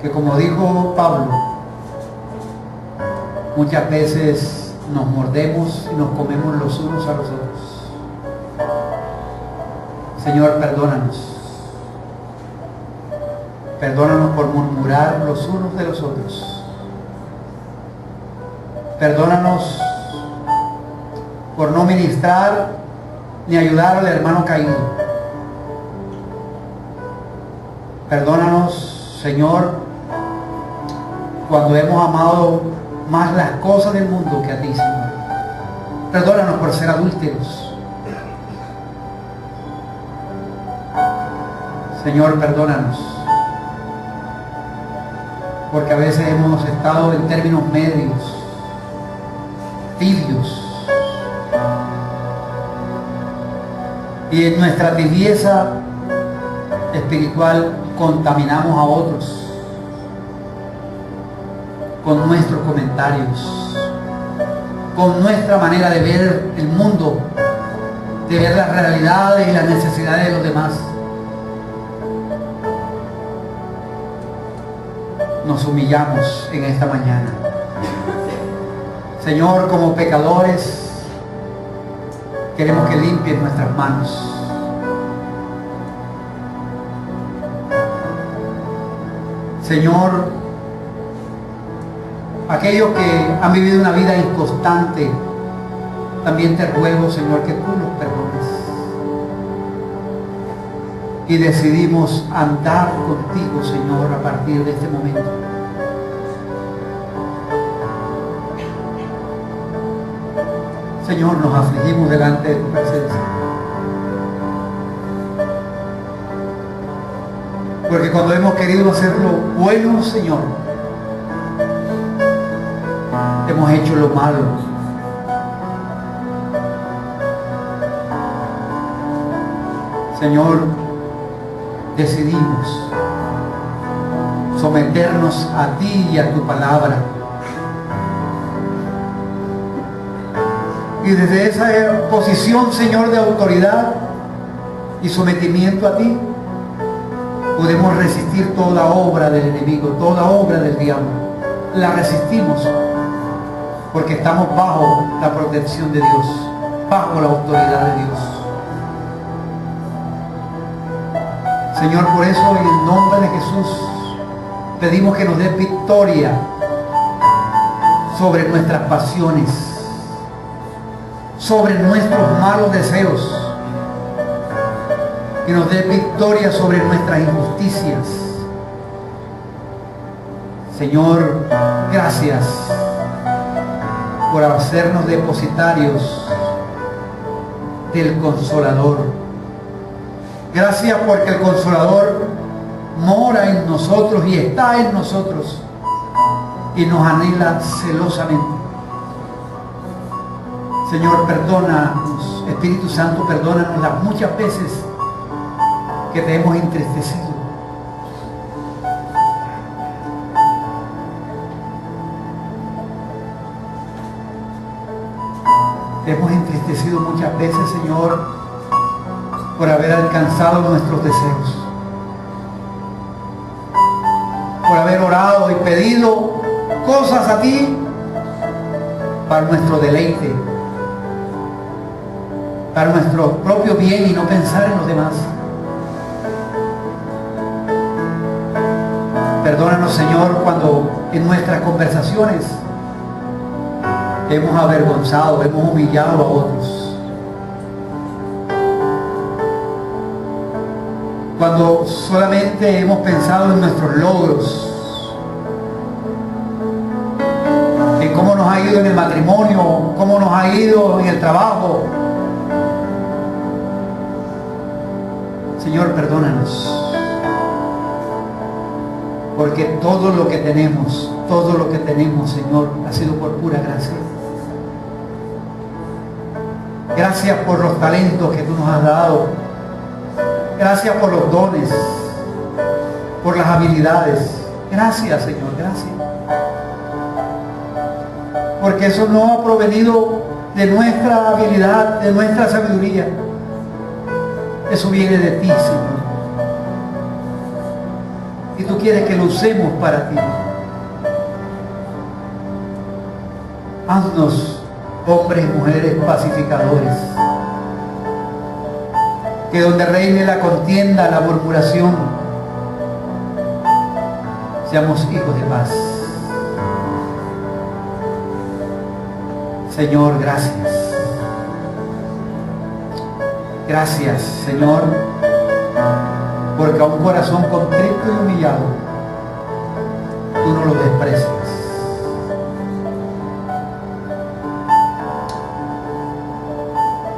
que como dijo Pablo, muchas veces nos mordemos y nos comemos los unos a los otros. Señor, perdónanos. Perdónanos por murmurar los unos de los otros. Perdónanos por no ministrar ni ayudar al hermano caído. Perdónanos, Señor, cuando hemos amado más las cosas del mundo que a ti, Señor. Perdónanos por ser adúlteros. Señor, perdónanos porque a veces hemos estado en términos medios, tibios, y en nuestra tibieza espiritual contaminamos a otros con nuestros comentarios, con nuestra manera de ver el mundo, de ver las realidades y las necesidades de los demás. Nos humillamos en esta mañana. Señor, como pecadores, queremos que limpies nuestras manos. Señor, aquellos que han vivido una vida inconstante, también te ruego, Señor, que tú los perdones. Y decidimos andar contigo, Señor, a partir de este momento. Señor, nos afligimos delante de tu presencia. Porque cuando hemos querido hacer lo bueno, Señor, hemos hecho lo malo. Señor, decidimos someternos a ti y a tu palabra. Y desde esa posición, Señor, de autoridad y sometimiento a ti, podemos resistir toda obra del enemigo, toda obra del diablo. La resistimos porque estamos bajo la protección de Dios, bajo la autoridad de Dios. Señor, por eso en el nombre de Jesús pedimos que nos des victoria sobre nuestras pasiones, sobre nuestros malos deseos, que nos des victoria sobre nuestras injusticias. Señor, gracias por hacernos depositarios del Consolador. Gracias porque el Consolador mora en nosotros y está en nosotros y nos anhela celosamente. Señor, perdónanos, Espíritu Santo, perdónanos las muchas veces que te hemos entristecido. Te hemos entristecido muchas veces, Señor, por haber alcanzado nuestros deseos, por haber orado y pedido cosas a ti para nuestro deleite, para nuestro propio bien y no pensar en los demás. Perdónanos, Señor, cuando en nuestras conversaciones hemos avergonzado, hemos humillado a otros. Cuando solamente hemos pensado en nuestros logros, en cómo nos ha ido en el matrimonio, cómo nos ha ido en el trabajo. Señor, perdónanos. Porque todo lo que tenemos, Señor, ha sido por pura gracia. Gracias por los talentos que tú nos has dado. Gracias por los dones, por las habilidades. Gracias, Señor, gracias. Porque eso no ha provenido de nuestra habilidad, de nuestra sabiduría. Eso viene de ti, Señor. Y tú quieres que lo usemos para ti. Haznos hombres y mujeres pacificadores. Que donde reine la contienda, la murmuración, seamos hijos de paz. Señor, gracias. Gracias, Señor, porque a un corazón contrito y humillado tú no lo desprecias.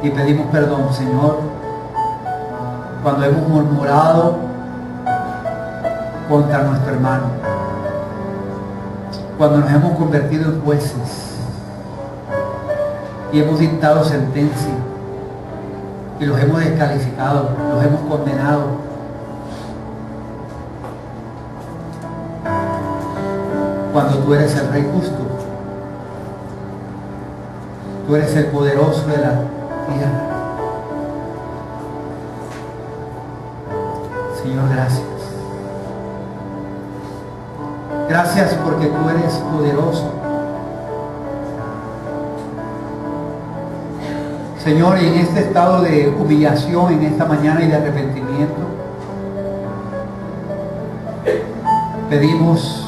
Y pedimos perdón, Señor, cuando hemos murmurado contra nuestro hermano, cuando nos hemos convertido en jueces y hemos dictado sentencia y los hemos descalificado, los hemos condenado. Cuando tú eres el Rey justo, tú eres el poderoso de la tierra. Señor, gracias. Gracias porque tú eres poderoso. Señor, y en este estado de humillación en esta mañana y de arrepentimiento, pedimos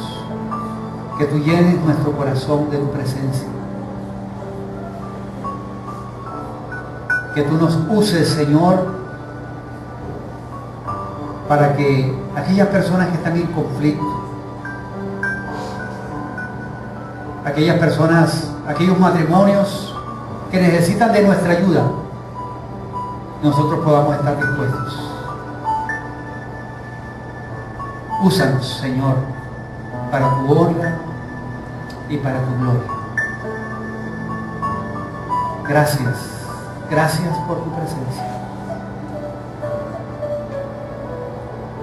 que tú llenes nuestro corazón de tu presencia. Que tú nos uses, Señor, para que aquellas personas que están en conflicto, aquellas personas, aquellos matrimonios que necesitan de nuestra ayuda, nosotros podamos estar dispuestos. Úsanos, Señor, para tu honra y para tu gloria. Gracias, gracias por tu presencia.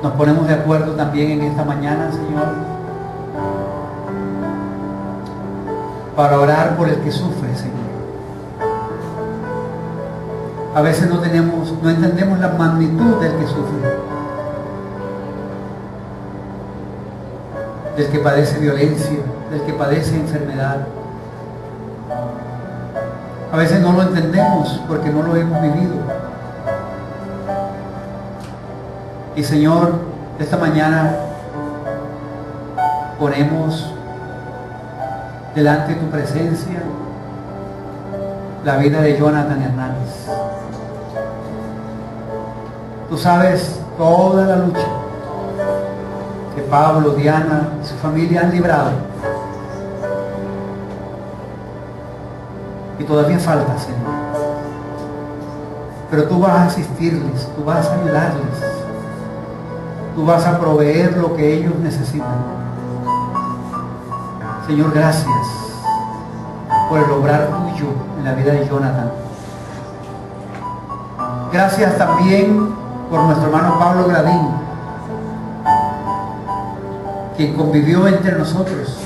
Nos ponemos de acuerdo también en esta mañana, Señor, para orar por el que sufre, Señor. A veces no entendemos la magnitud del que sufre, del que padece violencia, del que padece enfermedad. A veces no lo entendemos porque no lo hemos vivido. Y Señor, esta mañana ponemos delante de tu presencia la vida de Jonathan Hernández. Tú sabes toda la lucha que Pablo, Diana y su familia han librado. Y todavía falta, Señor. Pero tú vas a asistirles, tú vas a ayudarles. Tú vas a proveer lo que ellos necesitan. Señor, gracias por el obrar tuyo en la vida de Jonathan. Gracias también por nuestro hermano Pablo Gradín, quien convivió entre nosotros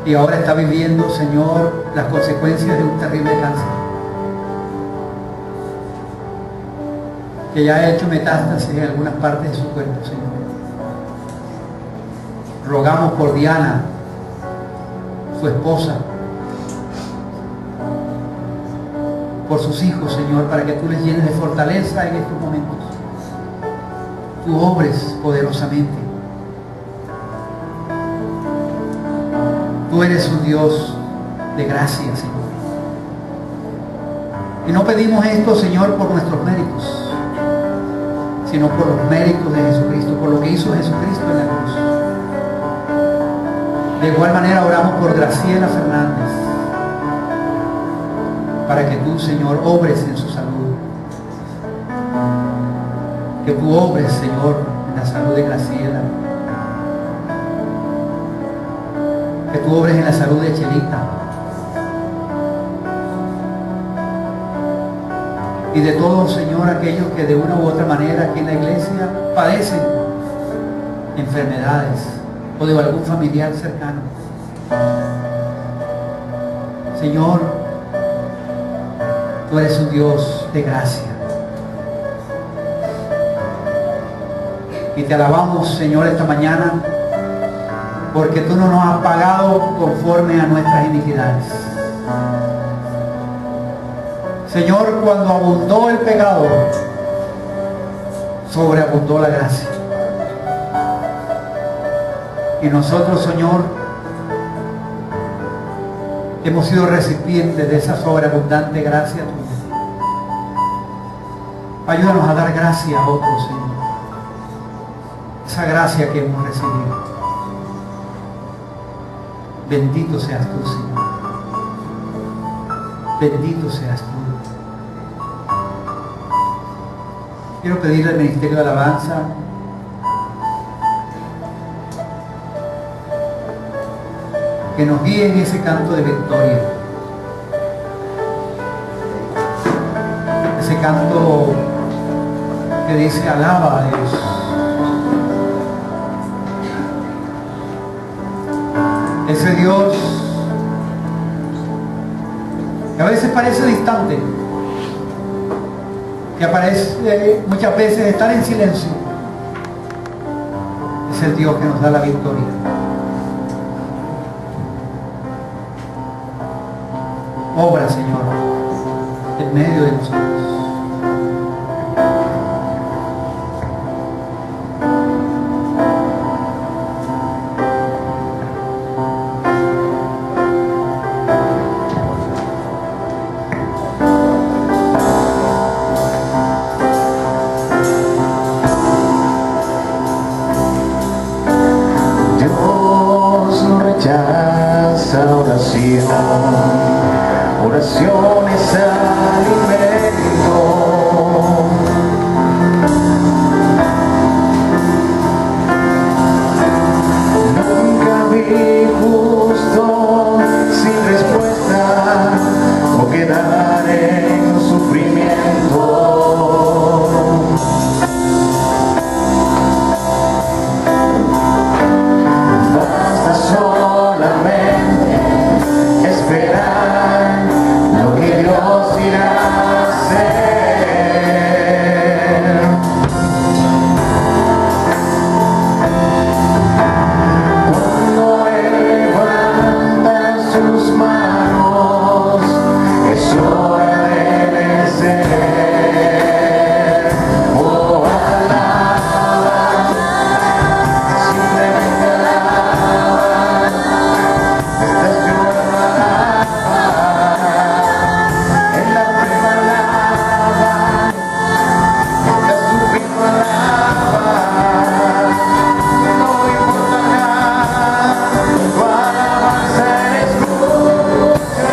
y ahora está viviendo, Señor, las consecuencias de un terrible cáncer que ya ha hecho metástasis en algunas partes de su cuerpo, Señor. Rogamos por Diana, su esposa, por sus hijos, Señor, para que tú les llenes de fortaleza en estos momentos. Tú obres poderosamente. Tú eres un Dios de gracia, Señor. Y no pedimos esto, Señor, por nuestros méritos, sino por los méritos de Jesucristo, por lo que hizo Jesucristo en la cruz. De igual manera oramos por Graciela Fernández, para que tú, Señor, obres en su salud. Que tú obres, Señor, en la salud de Graciela. Que tú obres en la salud de Chelita. Y de todos, Señor, aquellos que de una u otra manera aquí en la iglesia padecen enfermedades o de algún familiar cercano. Señor, tú eres un Dios de gracia. Y te alabamos, Señor, esta mañana, porque tú no nos has pagado conforme a nuestras iniquidades. Señor, cuando abundó el pecado, sobreabundó la gracia. Y nosotros, Señor, hemos sido recipientes de esa sobreabundante gracia tuya. Ayúdanos a dar gracia a otros, Señor. Esa gracia que hemos recibido. Bendito seas tú, Señor. Bendito seas tú. Quiero pedirle al Ministerio de Alabanza que nos guíe en ese canto de victoria. Ese canto que dice alaba a Dios. Ese Dios que a veces parece distante, que aparece muchas veces estar en silencio, es el Dios que nos da la victoria. Obra, Señor, en medio de nosotros. Oración es alimento. Nunca vi justo sin respuesta o quedar en sufrimiento. Basta solamente esperar lo que Dios irá a hacer. Cuando Él levanta sus manos, es hora de vencer. Oh, alaba, simplemente alaba. Estás llorando, alaba. En la prueba alaba. Estás sufriendo, alaba. No importa nada, tu alabanza es escucha.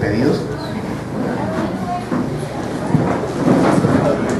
despedidos.